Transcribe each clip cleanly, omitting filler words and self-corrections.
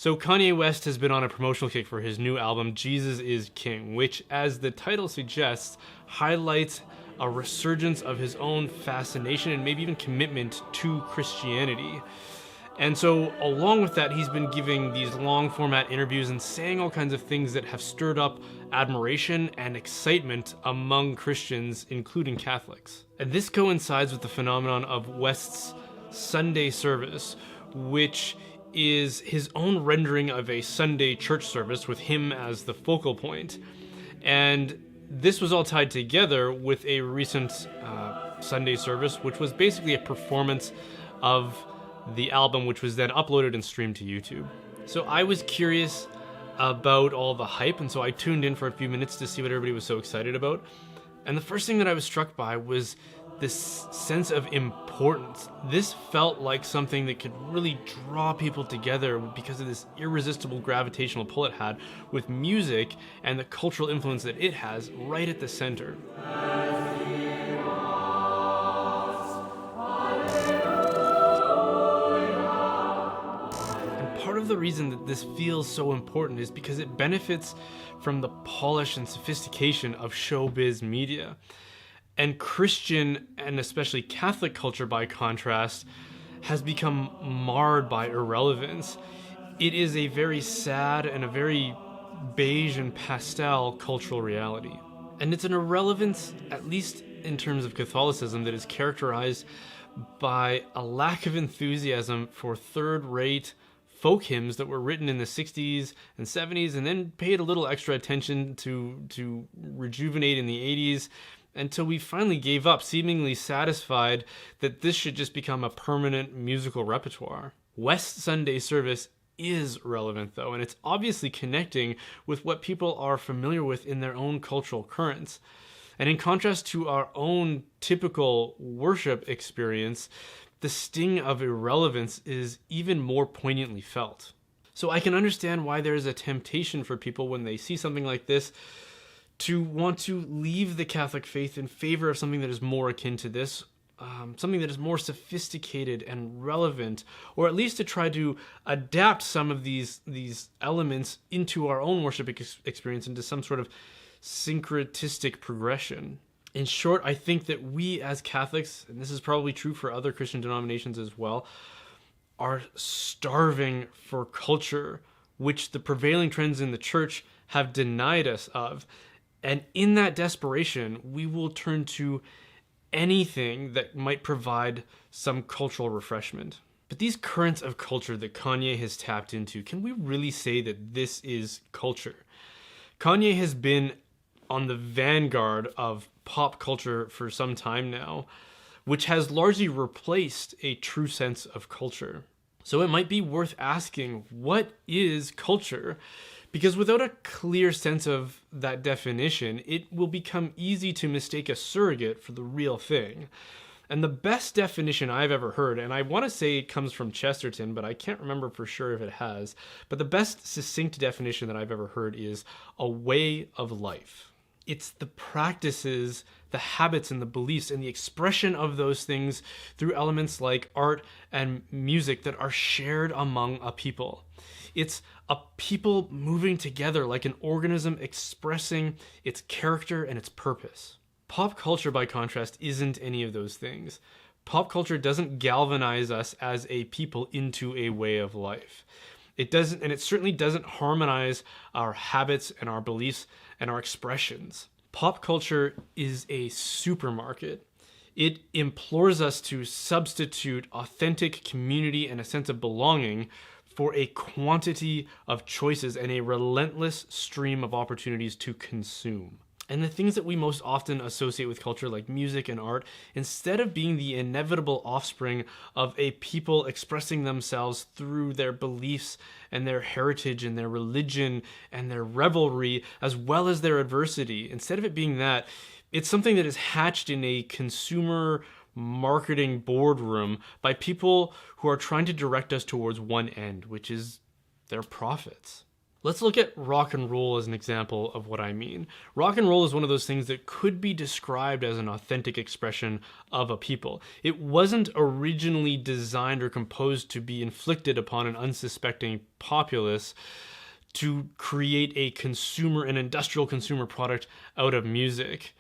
So Kanye West has been on a promotional kick for his new album, Jesus is King, which, as the title suggests, highlights a resurgence of his own fascination and maybe even commitment to Christianity. And so along with that, he's been giving these long format interviews and saying all kinds of things that have stirred up admiration and excitement among Christians, including Catholics. And this coincides with the phenomenon of West's Sunday service, which is his own rendering of a Sunday church service with him as the focal point. And this was all tied together with a recent Sunday service, which was basically a performance of the album, which was then uploaded and streamed to YouTube. So I was curious about all the hype, and so I tuned in for a few minutes to see what everybody was so excited about. And the first thing that I was struck by was this sense of importance. This felt like something that could really draw people together because of this irresistible gravitational pull it had with music and the cultural influence that it has right at the center. Part of the reason that this feels so important is because it benefits from the polish and sophistication of showbiz media. And Christian, and especially Catholic culture by contrast, has become marred by irrelevance. It is a very sad and a very beige and pastel cultural reality. And it's an irrelevance, at least in terms of Catholicism, that is characterized by a lack of enthusiasm for third-rate folk hymns that were written in the 60s and 70s and then paid a little extra attention to rejuvenate in the 80s until we finally gave up, seemingly satisfied that this should just become a permanent musical repertoire. West Sunday service is relevant though, and it's obviously connecting with what people are familiar with in their own cultural currents. And in contrast to our own typical worship experience, the sting of irrelevance is even more poignantly felt. So I can understand why there is a temptation for people when they see something like this to want to leave the Catholic faith in favor of something that is more akin to this, something that is more sophisticated and relevant, or at least to try to adapt some of these elements into our own worship experience into some sort of syncretistic progression. In short, I think that we as Catholics, and this is probably true for other Christian denominations as well, are starving for culture, which the prevailing trends in the church have denied us of. And in that desperation, we will turn to anything that might provide some cultural refreshment. But these currents of culture that Kanye has tapped into, can we really say that this is culture? Kanye has been on the vanguard of pop culture for some time now, which has largely replaced a true sense of culture. So it might be worth asking, what is culture? Because without a clear sense of that definition, it will become easy to mistake a surrogate for the real thing. And the best definition I've ever heard, and I want to say it comes from Chesterton, but I can't remember for sure if it has, but the best succinct definition that I've ever heard is a way of life. It's the practices, the habits, and the beliefs, and the expression of those things through elements like art and music that are shared among a people. It's a people moving together like an organism expressing its character and its purpose. Pop culture, by contrast, isn't any of those things. Pop culture doesn't galvanize us as a people into a way of life. It doesn't, and it certainly doesn't harmonize our habits and our beliefs and our expressions. Pop culture is a supermarket. It implores us to substitute authentic community and a sense of belonging for a quantity of choices and a relentless stream of opportunities to consume. And the things that we most often associate with culture, like music and art, instead of being the inevitable offspring of a people expressing themselves through their beliefs and their heritage and their religion and their revelry, as well as their adversity, instead of it being that, it's something that is hatched in a consumer marketing boardroom by people who are trying to direct us towards one end, which is their profits. Let's look at rock and roll as an example of what I mean. Rock and roll is one of those things that could be described as an authentic expression of a people. It wasn't originally designed or composed to be inflicted upon an unsuspecting populace to create an industrial consumer product out of music.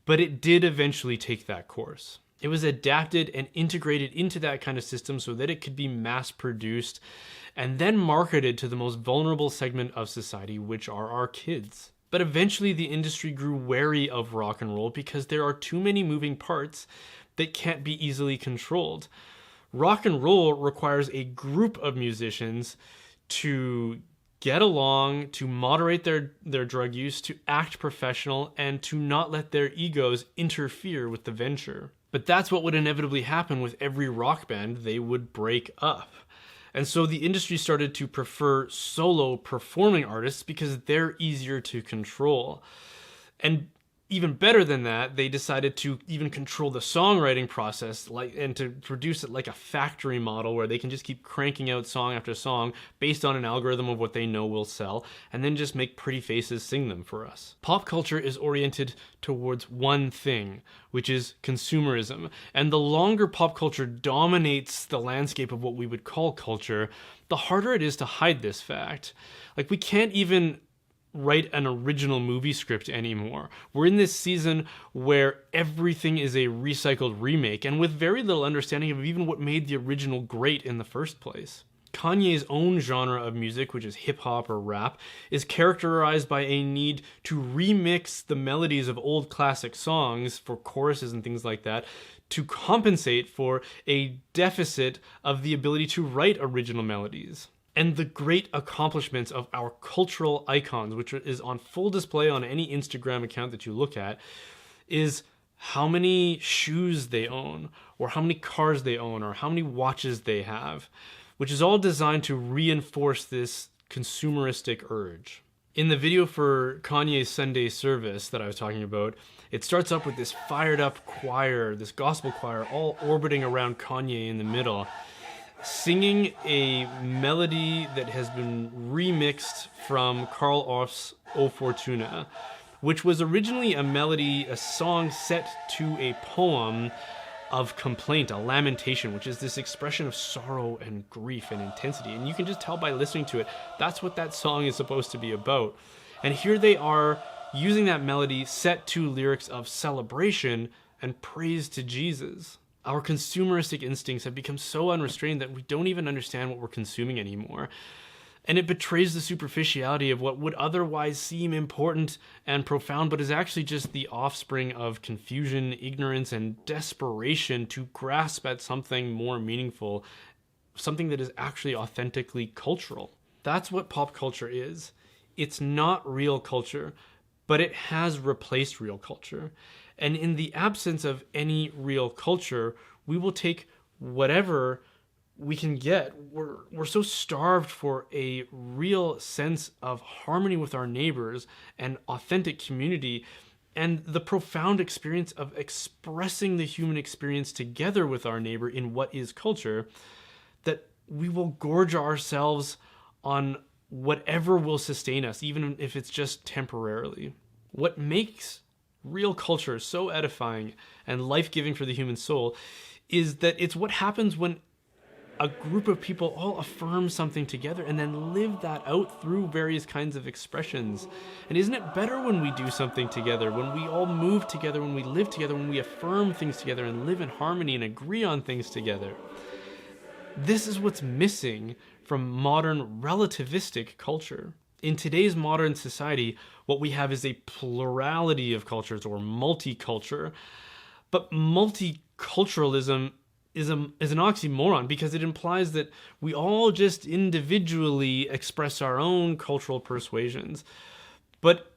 But it did eventually take that course. It was adapted and integrated into that kind of system so that it could be mass produced and then marketed to the most vulnerable segment of society, which are our kids. But eventually the industry grew wary of rock and roll because there are too many moving parts that can't be easily controlled. Rock and roll requires a group of musicians to get along, to moderate their drug use, to act professional, and to not let their egos interfere with the venture. But that's what would inevitably happen with every rock band. They would break up. And so the industry started to prefer solo performing artists because they're easier to control. And even better than that, they decided to even control the songwriting process, and to produce it like a factory model where they can just keep cranking out song after song based on an algorithm of what they know will sell, and then just make pretty faces sing them for us. Pop culture is oriented towards one thing, which is consumerism. And the longer pop culture dominates the landscape of what we would call culture, the harder it is to hide this fact. Like, we can't even write an original movie script anymore. We're in this season where everything is a recycled remake, and with very little understanding of even what made the original great in the first place. Kanye's own genre of music, which is hip-hop or rap, is characterized by a need to remix the melodies of old classic songs for choruses and things like that to compensate for a deficit of the ability to write original melodies. And the great accomplishments of our cultural icons, which is on full display on any Instagram account that you look at, is how many shoes they own, or how many cars they own, or how many watches they have, which is all designed to reinforce this consumeristic urge. In the video for Kanye's Sunday service that I was talking about, it starts up with this fired up choir, this gospel choir, all orbiting around Kanye in the middle, singing a melody that has been remixed from Carl Orff's O Fortuna, which was originally a song set to a poem of complaint, a lamentation, which is this expression of sorrow and grief and intensity. And you can just tell by listening to it, that's what that song is supposed to be about. And here they are using that melody set to lyrics of celebration and praise to Jesus. Our consumeristic instincts have become so unrestrained that we don't even understand what we're consuming anymore. And it betrays the superficiality of what would otherwise seem important and profound, but is actually just the offspring of confusion, ignorance, and desperation to grasp at something more meaningful, something that is actually authentically cultural. That's what pop culture is. It's not real culture, but it has replaced real culture. And in the absence of any real culture, we will take whatever we can get. We're so starved for a real sense of harmony with our neighbors and authentic community and the profound experience of expressing the human experience together with our neighbor in what is culture, that we will gorge ourselves on whatever will sustain us, even if it's just temporarily. What makes real culture so edifying and life-giving for the human soul is that it's what happens when a group of people all affirm something together and then live that out through various kinds of expressions. And isn't it better when we do something together, when we all move together, when we live together, when we affirm things together and live in harmony and agree on things together? This is what's missing from modern relativistic culture. In today's modern society, what we have is a plurality of cultures, or multiculture. But multiculturalism is an oxymoron, because it implies that we all just individually express our own cultural persuasions. But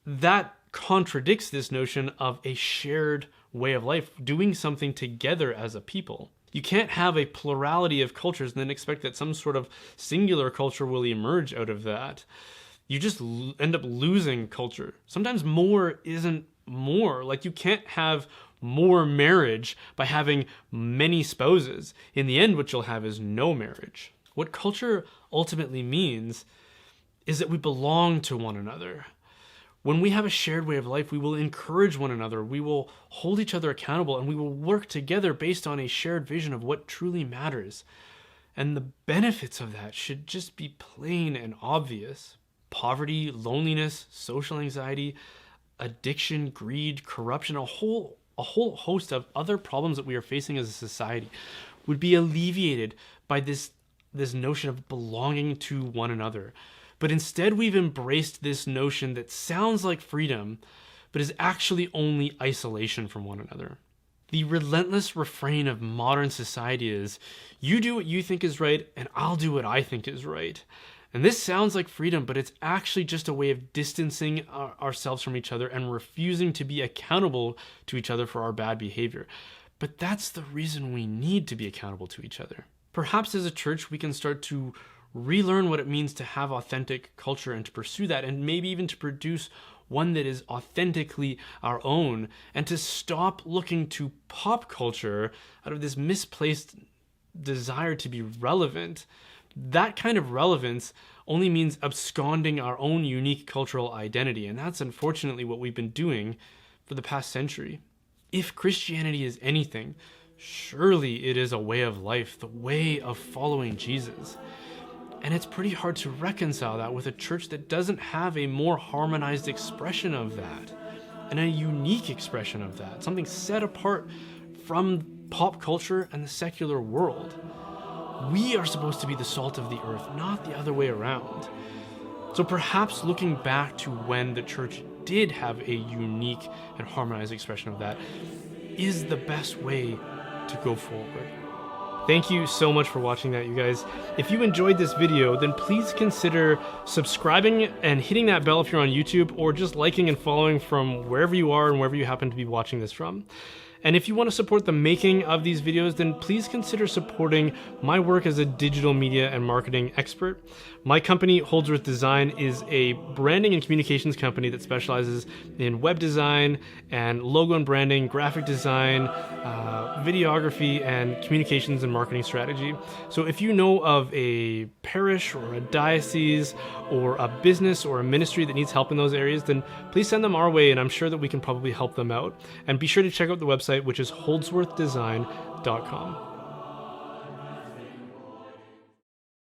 that contradicts this notion of a shared way of life, doing something together as a people. You can't have a plurality of cultures and then expect that some sort of singular culture will emerge out of that. You just end up losing culture. Sometimes more isn't more. Like, you can't have more marriage by having many spouses. In the end, what you'll have is no marriage. What culture ultimately means is that we belong to one another. When we have a shared way of life, we will encourage one another, we will hold each other accountable, and we will work together based on a shared vision of what truly matters. And the benefits of that should just be plain and obvious. Poverty, loneliness, social anxiety, addiction, greed, corruption, a whole host of other problems that we are facing as a society would be alleviated by this notion of belonging to one another. But instead, we've embraced this notion that sounds like freedom, but is actually only isolation from one another. The relentless refrain of modern society is, you do what you think is right, and I'll do what I think is right. And this sounds like freedom, but it's actually just a way of distancing ourselves from each other and refusing to be accountable to each other for our bad behavior. But that's the reason we need to be accountable to each other. Perhaps as a church, we can start to relearn what it means to have authentic culture and to pursue that, and maybe even to produce one that is authentically our own, and to stop looking to pop culture out of this misplaced desire to be relevant. That kind of relevance only means absconding our own unique cultural identity, and that's unfortunately what we've been doing for the past century. If Christianity is anything, surely it is a way of life, the way of following Jesus. And it's pretty hard to reconcile that with a church that doesn't have a more harmonized expression of that, and a unique expression of that, something set apart from pop culture and the secular world. We are supposed to be the salt of the earth, not the other way around. So perhaps looking back to when the church did have a unique and harmonized expression of that is the best way to go forward. Thank you so much for watching that, you guys. If you enjoyed this video, then please consider subscribing and hitting that bell if you're on YouTube, or just liking and following from wherever you are and wherever you happen to be watching this from. And if you want to support the making of these videos, then please consider supporting my work as a digital media and marketing expert. My company, Holdsworth Design, is a branding and communications company that specializes in web design and logo and branding, graphic design, videography, and communications and marketing strategy. So if you know of a parish or a diocese or a business or a ministry that needs help in those areas, then please send them our way, and I'm sure that we can probably help them out. And be sure to check out the website, which is holdsworthdesign.com.